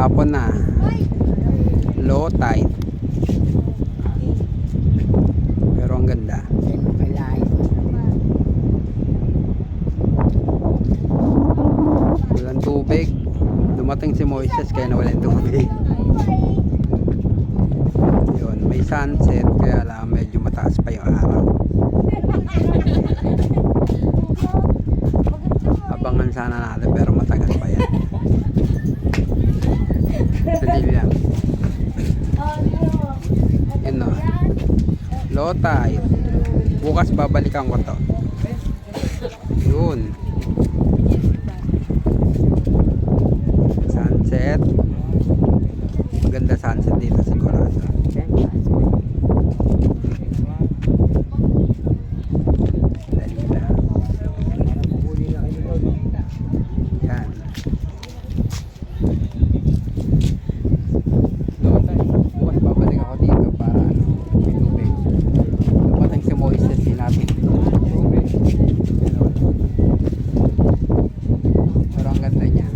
Hapon na. Low tide. Pero ang ganda. Walang tubig. Dumating si Moises kaya nawalan tubig. Yun, may sunset kaya lang medyo mataas pa yung araw. Abangan sana natin pero matagal pa yan. Sadili lang. Yun no. Low tide. Bukas babalikan ko to. Yun. Sunset. Maganda sunset dito sigurado. Dali lang. Yan. Low tide. Bukas babalik ako dito para may tubig. Dumating si Moises din natin. Pero ang ganda niya.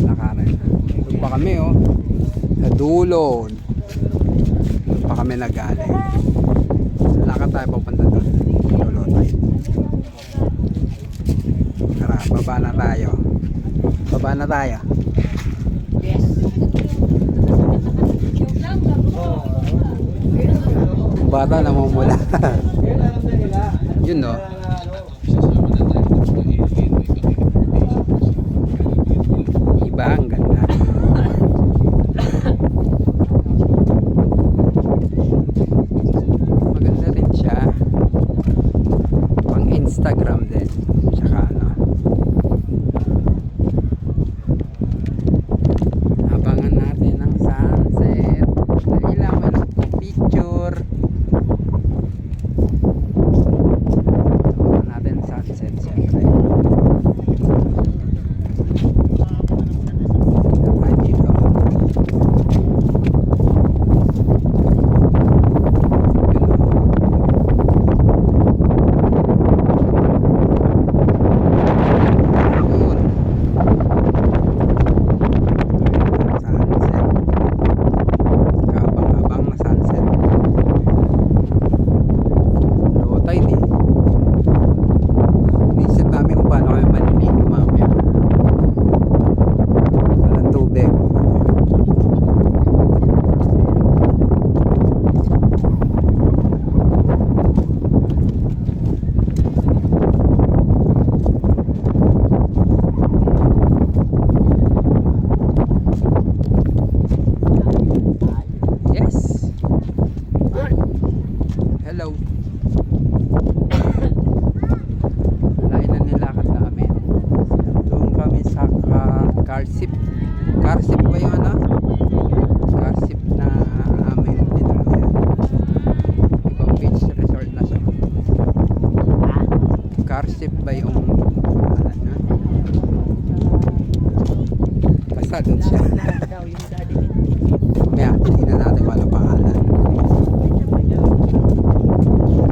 Lakaran. Doon pa kami oh. Sa dulo. Doon pa kami nagaling. Lakad tayo papunta doon. Dulo tayo. Tara, baba na tayo. Baba na tayo. Bata namumula. Yun no. Iba ang ganda. Maganda rin siya. Pang Instagram din. Tsaka ano. Abangan natin ang sunset. Dahil lang may nagpo-picture. Abangan natin sunset siyempre. Dapat dito. Yun. Sunset. Kabang-abang na sunset. Low tide eh. Inisip namin kung paano kami maliligo mamaya. Walang tubig. Yes. Hello. Lain na nilakad namin. Doon kami sa Karsip. Karsip ba yung ano? Karsip na amin dinalayan. Ibang beach resort na siya. Karsip ba yung pangalan nun? Basta doon siya. Kaya hindi na natin wala pangalan.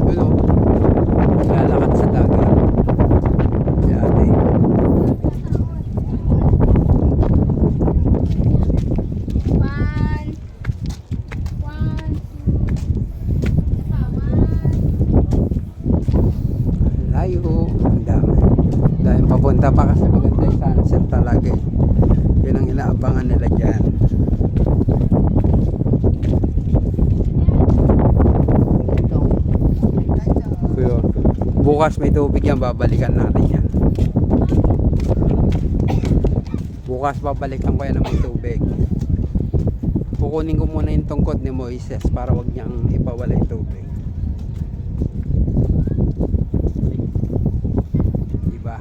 Yun o. Naglalakad sa dagat. Dati. Layo. Ang dami. Dahil papunta pa kasi maganda yung sunset talaga eh. Yun ang inaabangan nila dyan. Pero bukas may tubig yan, babalikan natin yan. Bukas babalikan ko yan ng may tubig. Kukunin ko muna yung tungkod ni Moises para wag niyang ipawala yung tubig. Diba?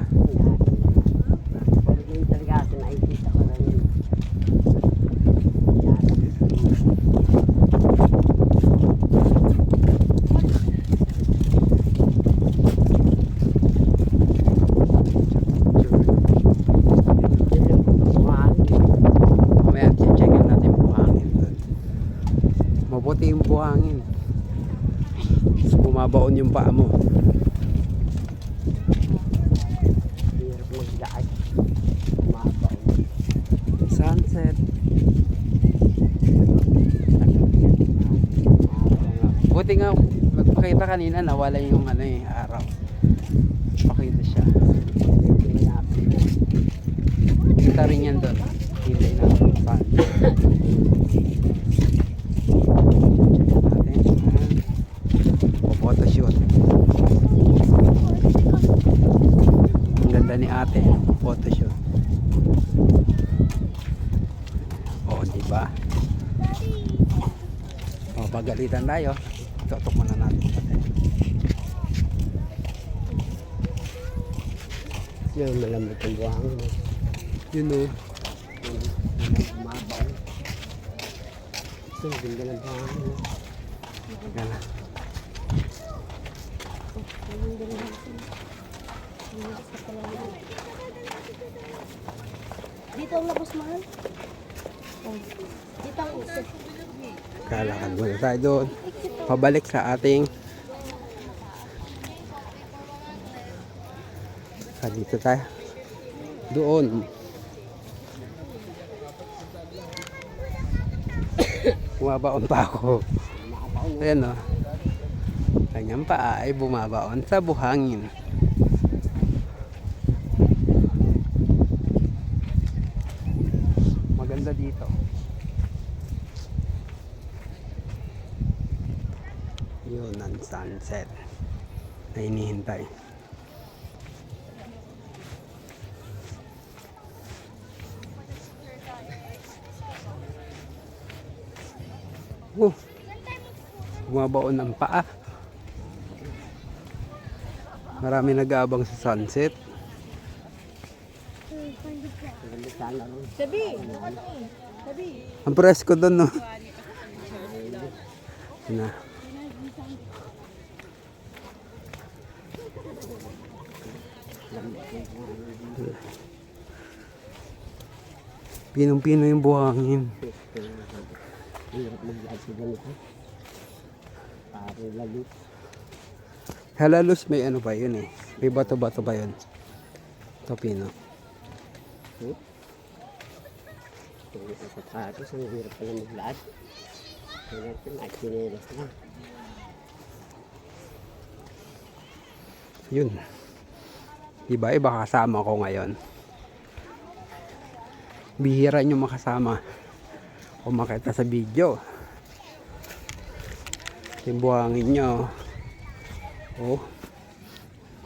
Mamaya checkin natin buhangin doon. Mabuti yung buhangin. Bumabaon yung paa mo. Buti nga, magpakita kanina, nawala yung ano eh, araw. Pakita siya. Kita rin yan doon. Hindi na pan. Check natin. Photoshoot. Ang ganda ni ate. Photoshoot. Oo, diba? O, pagalitan tayo. Tutok muna natin. Yung malamig ang buhangin. Yun o. Mabaw. So, ganda ng buhangin. Yan na. Dito ang labas, mahal. Oh. Dito ang exit. Kalakad muna tayo doon. Pabalik sa ating dito tayo. Doon. Bumabaon pa ako. Ayan o. Kanyang paa ay bumabaon sa buhangin. Maganda dito. Yun ang sunset na hinihintay. Bumabaon ng paa. Marami nag-aabang sa sunset. Sabi. Sabi. Ang presko doon, no? Na. Pinong-pino yung buhangin. Hirap mag-light sa ganito. Parang lalo. Halalos may ano pa yun eh. May bato-bato pa yun. Ito pino. Kung sa sapatos, ang hirap pala mag-light. Kaya natin, at sinilas na. Yun. Diba iba kasama ko ngayon. Bihira nyo makasama o makita sa video. Yung buhangin nyo. Oh.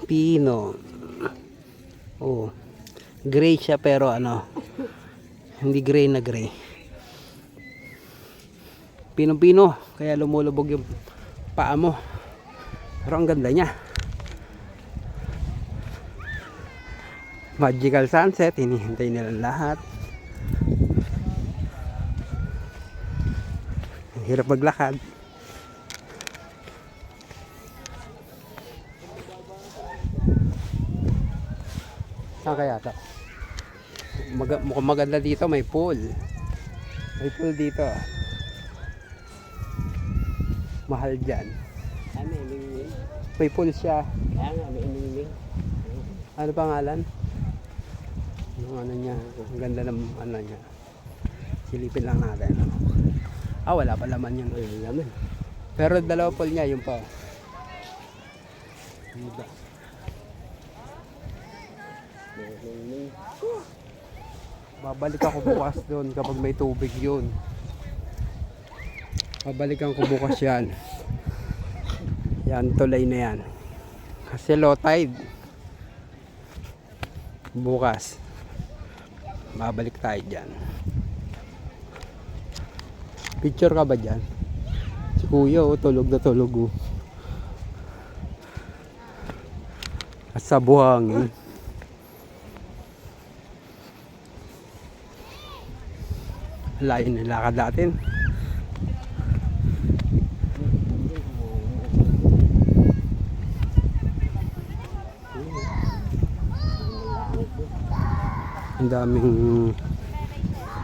Pino. Oh. Gray siya pero ano. Hindi gray na gray. Pino-pino. Kaya lumulubog yung paa mo. Pero ang ganda niya. Magical sunset. Hinihintay nila lahat. Hirap maglakad. Saan kaya ito? Mukhang maganda dito. May pool. May pool dito. Mahal dyan. Ay, may iming-iming. May pool siya. Kaya nga, may iming-iming. Ano pangalan? Yung ano niya. Ang ganda ng ano niya. Silipin lang natin. Ah, wala pa laman yun. Wala naman. Pero dalawa pool niya. Yung pa. Diba? May iming-iming. Babalik ako bukas doon kapag may tubig yun. Babalikan ko bukas yan. Yan, tulay na yan. Kasi low tide. Bukas. Babalik tayo dyan. Picture ka ba dyan? Si kuya oh, tulog na tulog oh. At sa buhangin. Layo ng lakad natin. Ang daming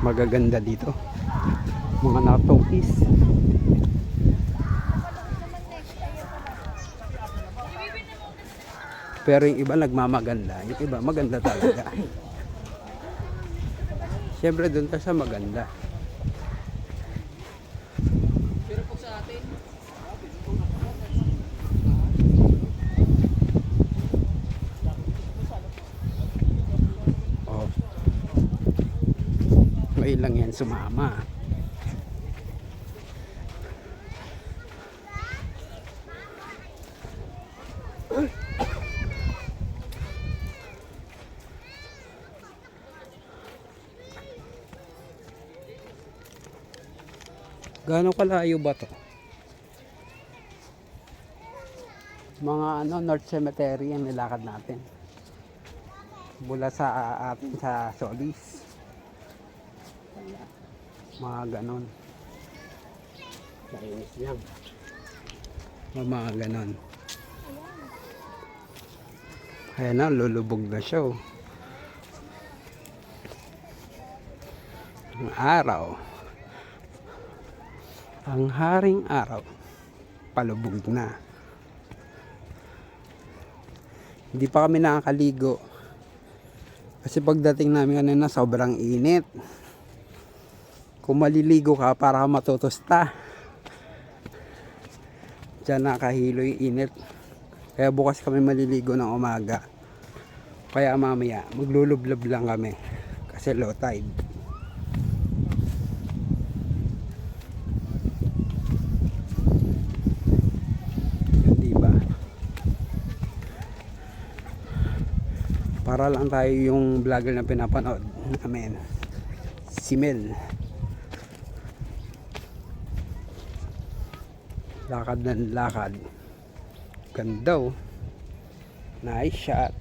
magaganda dito. Mga natokis. Pero yung iba nagmamaganda. Yung iba maganda talaga. Siyempre doon ka sa maganda. lang yan sumama. Gaano kalayo ba to? Mga North Cemetery ang nilakad natin. Mula sa atin sa Solis. Mga ganon. Malinis lang. Mga ganon. Ayan na, lulubog na siya. Oh. Ang araw. Ang haring araw. Palubog na. Hindi pa kami nakakaligo. Kasi pagdating namin kanina sobrang init. Kung maliligo ka para matutusta. Diyan nakahilo yung init. Kaya bukas kami maliligo ng umaga. Kaya mamaya maglulublob lang kami. Kasi low tide. Para lang tayo yung vlogger na pinapanood namin, si Mel. Lakad ng lakad. Ganda oh. Nice shot.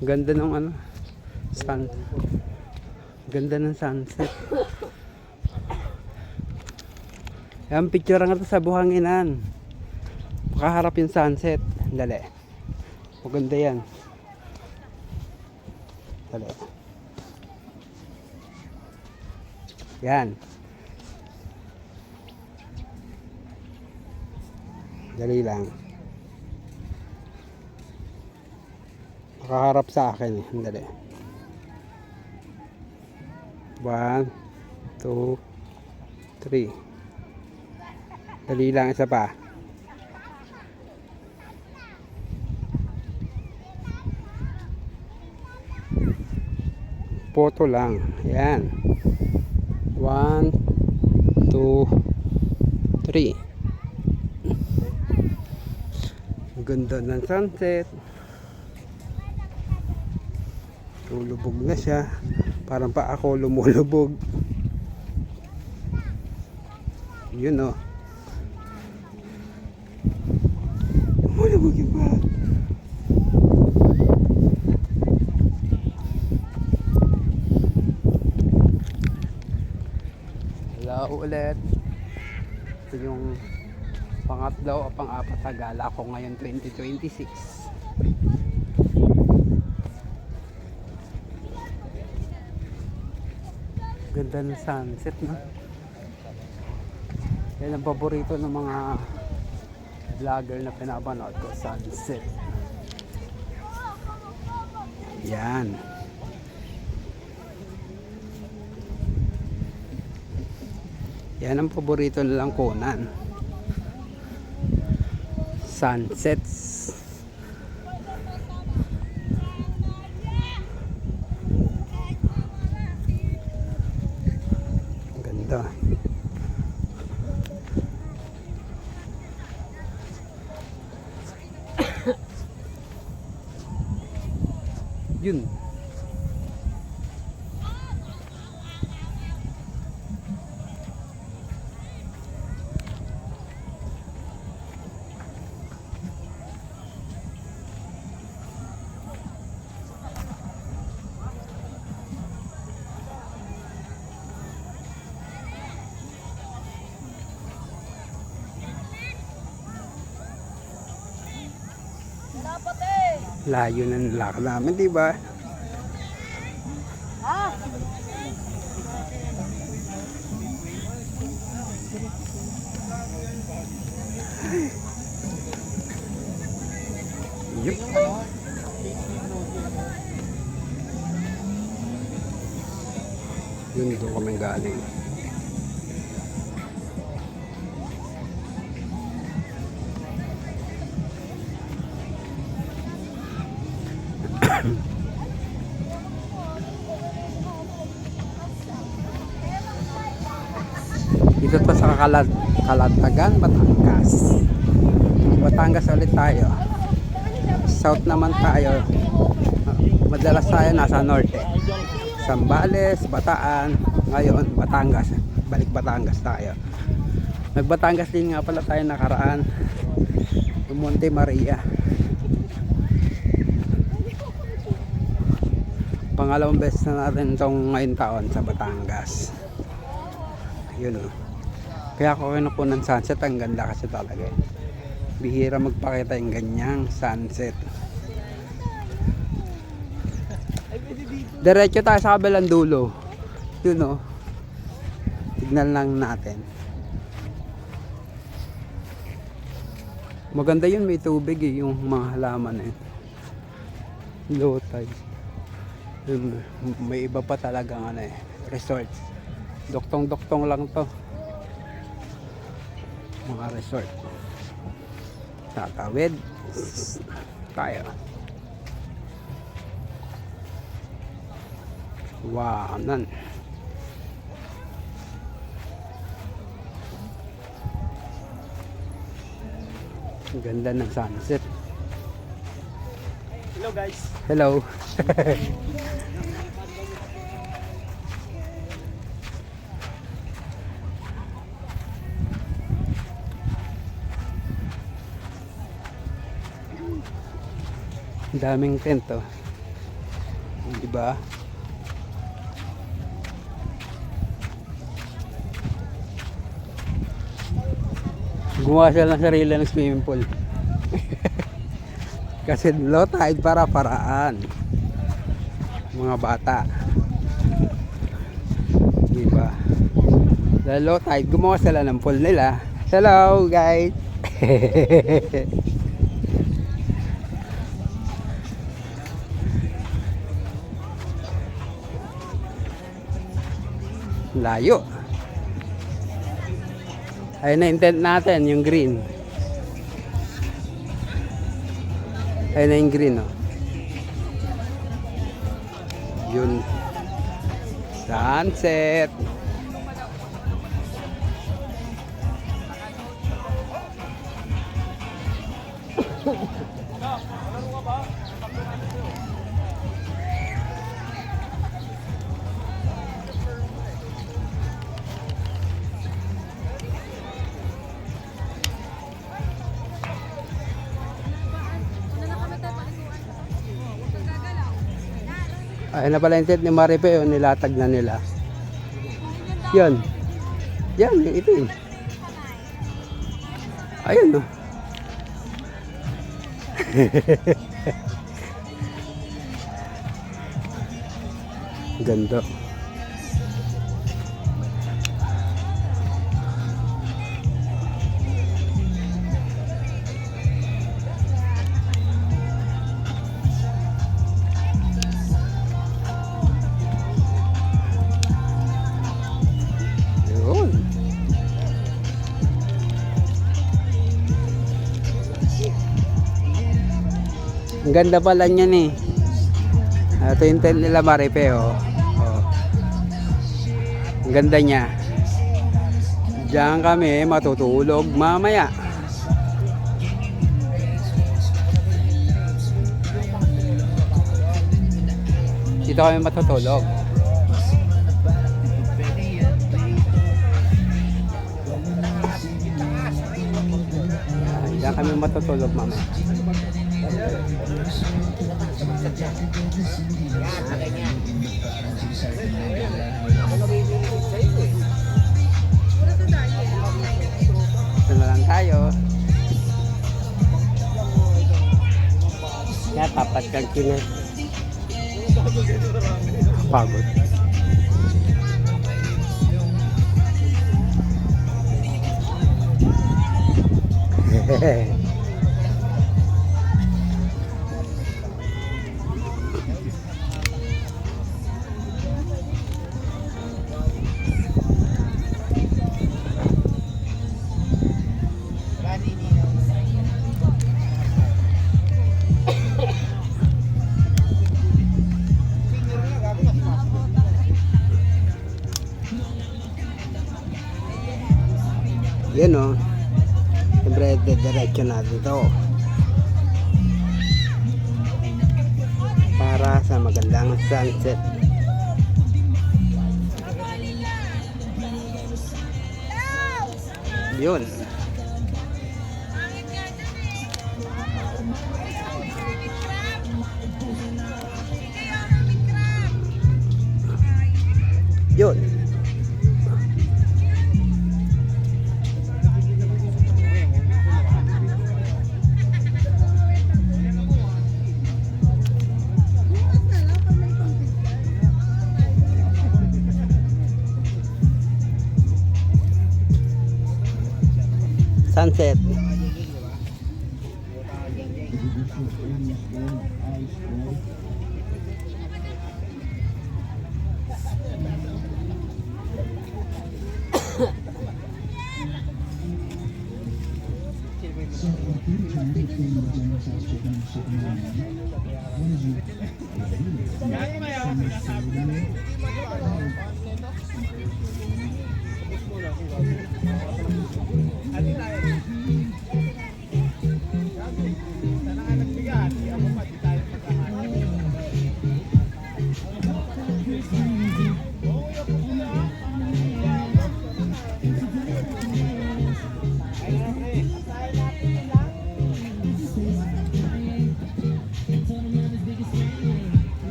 Ganda ng ano, sun. Ganda ng sunset. Yan, picture nga to sa buhanginan. Makaharap yung sunset. Dali. Maganda yan. Dali. Yan. Dali lang. Makaharap sa akin eh. Dali. 1, 2, 3. Dali lang, isa pa. Photo lang. Yan. 1, 2, 3. Ganda ng sunset. Lulubog na siya. Parang pa ako lumulubog. Yun oh. Lumulubog yung ba? Ulit. Ito yung pangatlo o pang-apat na gala ko ngayon 2026. Ganda ng sunset no? Yan ang paborito ng mga vlogger na pinapanood ko, sunset. Yan. Yan ang paborito nilang kunan. Sunsets. Ganda. Yun. Layo na nilakad namin, di ba? Yup. Yun, doon kami galing. Dito pa sa Kalatagan, Batangas. Batangas ulit tayo. South naman tayo. Madalas tayo nasa norte. Zambales, Bataan. Ngayon, Batangas. Balik Batangas tayo. Nagbatangas din nga pala tayo nakaraan. Yung Monte Maria. Pangalawang beses na natin itong ngayon taon sa Batangas. Yun o. Kaya ako kinukunan sunset. Ang ganda kasi talaga. Bihira magpakita yung ganyang sunset. Diretso tayo sa kabilang dulo. Yun o. Tignan lang natin. Maganda yun, may tubig eh, yung mga halaman eh. Low tide. May iba pa talagang ano eh, resort. Doktong-doktong lang to. Mga resort. Tatawid tayo. Wow, nan. Ang ganda ng sunset. Hello guys. Hello. Ang daming tent oh. Di ba? Gumawa sila ng sarili ng swimming pool. Kasi low tide para paraan. Mga bata. Diba? Dahil low tide, gumawa sila ng pool nila. Hello guys! Layo. Ayun na yung tent natin, yung green. Ayun na yung green, oh. Yun. Sunset. Ayun na pala yung tent ni Maripe, oh, nilatag na nila. Yan. Yan, yung itim. Ayun, oh. Ganda. Ang ganda pala niyan eh. Ito yung tent nila Maripe, oh. Oh. Ang ganda niya. Diyan kami matutulog mamaya. Dito kami matutulog. Diyan kami matutulog mamaya. Ito na lang tayo. Kaya tapat kang kinet. Pagod. Hehehe. Yan o. Siyempre, diretso natin to. Para sa magandang sunset. Yun. Yun. Sunset.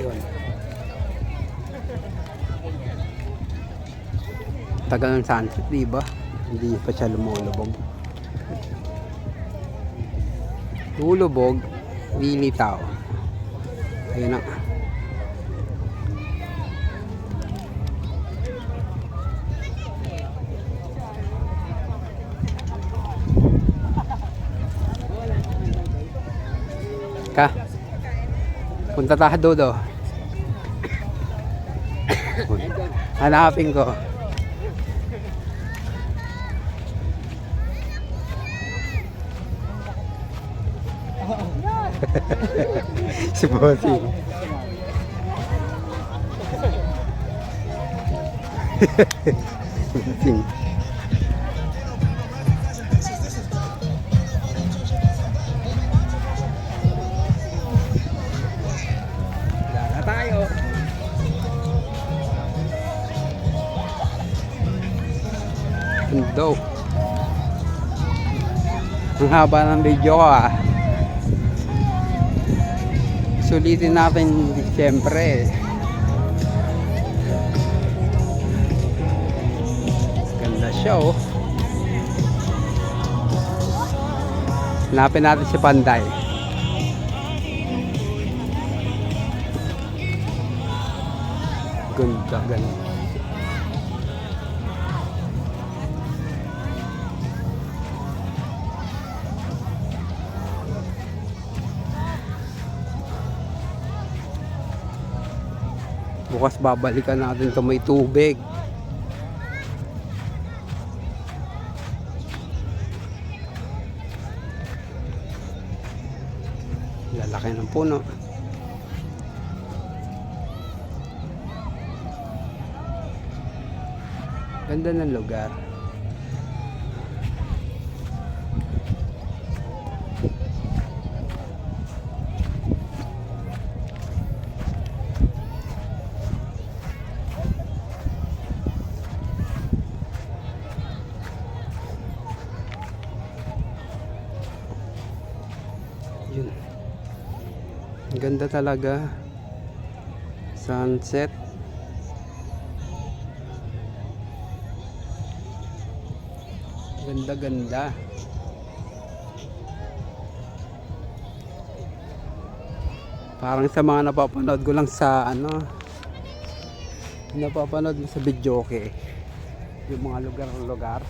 Yun. Tagal ng sunset, diba? Hindi pa siya lumulubog. Lumulubog, lilitaw. Ayun na. Ka? Punta tayo dodo. Hanapin ko. Si Bossing. Bossing. Daw. Ang haba ng video ko ah. Sulitin natin siyempre. Ganda siya oh. Hanapin natin si Panday. Ganda, ganda. Bukas babalikan natin sa may tubig. Lalaki ng puno. Ganda ng lugar. Yun. Ang ganda talaga. Sunset. Ganda-ganda. Parang sa mga napapanood ko lang sa napapanood mo sa video, okay, yung mga lugar-lugar,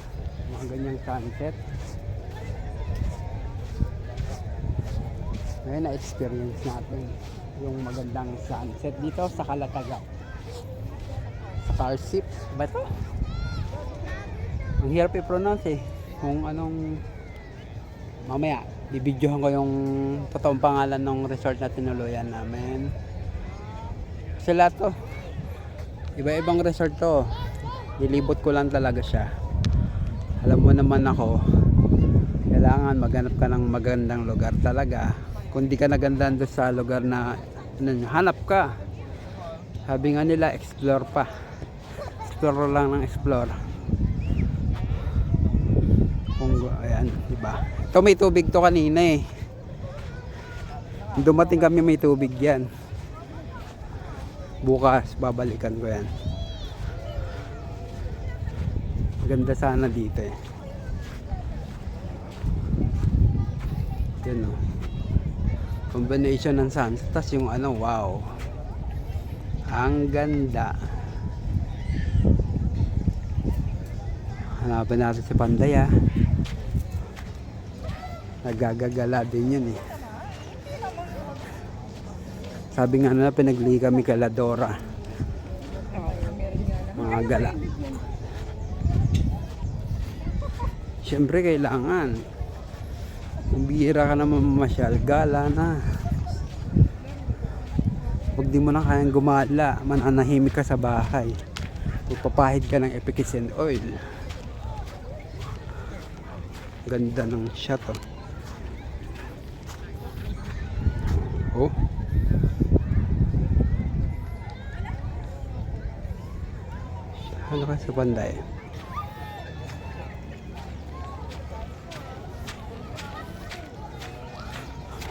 mga ganyang sunset. Ngayon na-experience natin yung magandang sunset dito sa Calatagan, sa Carsip ba ito? Ang hirap i-pronounce eh. Kung anong, mamaya bibidyohan ko yung totoong pangalan ng resort na tinuluyan namin. Kasi lahat to, iba-ibang resort to. Nilibot ko lang talaga siya. Alam mo naman ako, kailangan maghanap ka ng magandang lugar talaga. Kung di ka nagandaan doon sa lugar na hanap ka. Sabi nga nila, explore pa. Explore lang ng explore. Kung ayan, diba? Ito may tubig to kanina eh. Dumating kami, may tubig yan. Bukas babalikan ko yan. Ganda sana dito eh. Yan o. Combination ng sunset. Tas yung wow. Ang ganda. Hanapin natin si Panday ah. Nagagagala din yun eh. Sabi nga nila pinagli kami kay Ladora. Mga gala. Siyempre kailangan. Kung bihira ka naman mamasyal, gala na. Huwag di mo na kayang gumala, mananahimik ka sa bahay. Magpapahid ka ng efficient oil. Ganda ng shot oh. Oh. Ano ka sa Panday?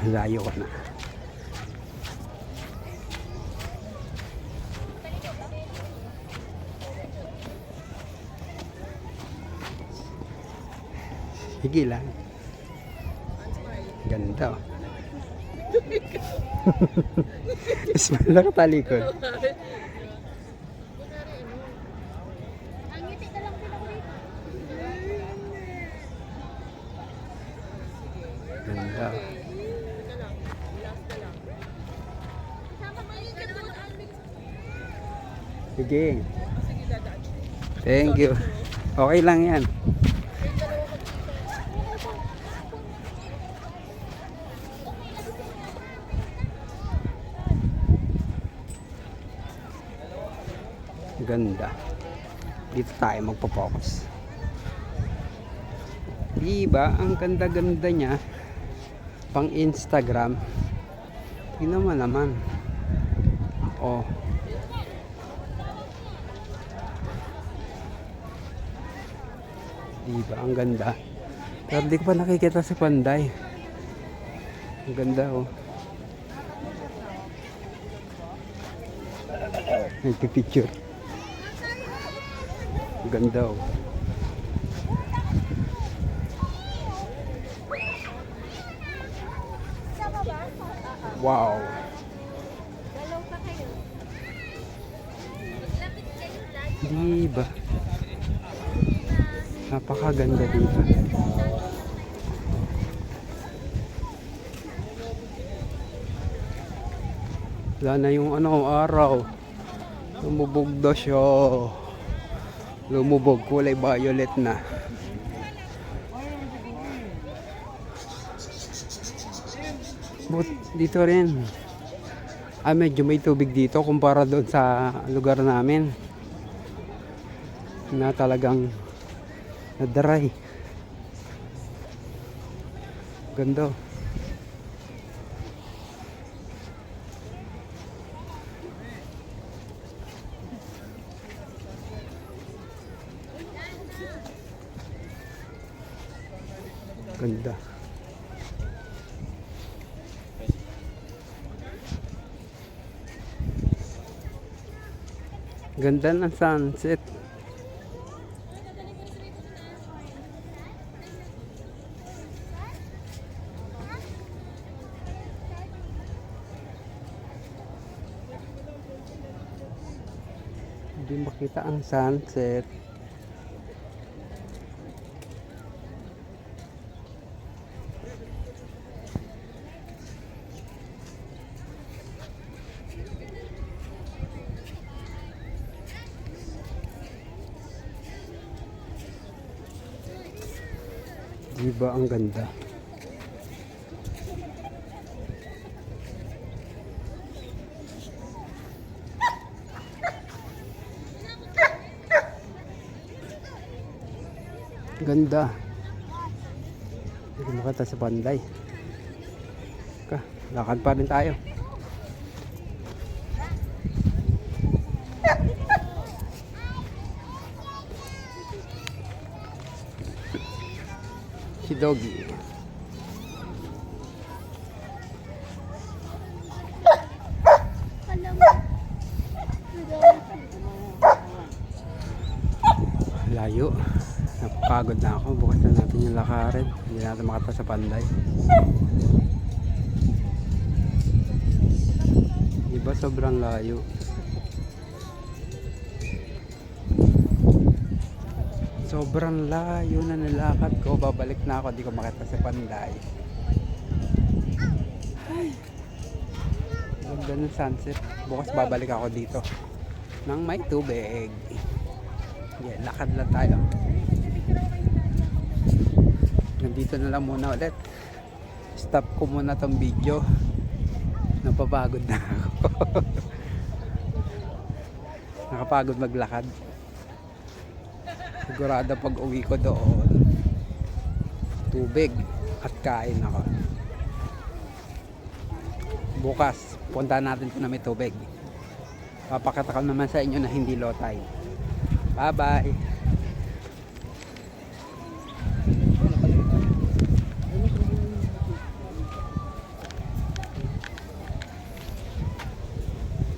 Layo ka na. Sige lang. Ganda oh. Smile lang ka talikod. Ganda. Sige. Thank you. Okay lang yan. Ganda. Dito tayo magpo-focus. Diba? Ang ganda-ganda niya. Pang Instagram. Tingnan mo naman. Oh. Diba? Ang ganda. Pero di ko pa nakikita si Panday. Ang ganda oh. Nagpipicture. Ang ganda oh. Wow. Diba? Napakaganda dito. Wala na yung araw. Lumubog daw siya. Lumubog, kulay violet na. But dito rin. Medyo may tubig dito kumpara doon sa lugar namin. na talagang na-dry. Ganda. Ganda. Ganda ng sunset. Hindi makita ang sunset. Diba ang ganda? Ganda. Hindi makita sa Panday. Lakad pa rin tayo. Si Doggy. Layo. Napagod na ako. Bukas na natin yung lakarin. Hindi natin makita sa Panday. Diba sobrang layo? Sobrang layo na nilakad ko. Babalik na ako. Di ko makita sa Panday. Ay. Ganda ng sunset. Bukas babalik ako dito nang may tubig. Yeah, lakad lang tayo. Nandito na lang muna ulit. Stop ko muna tong video. Napapagod na ako. Nakapagod maglakad. Sigurado pag uwi ko doon, tubig at kain ako. Bukas, punta natin kung na may tubig. Papakita ko naman sa inyo na hindi low tide. Bye bye.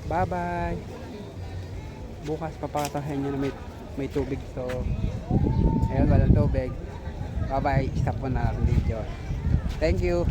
Bye bye. Bukas papakatahin nyo na may tubig. So ayun, walang tubig. Bye bye. Stop mo na ang video. Thank you.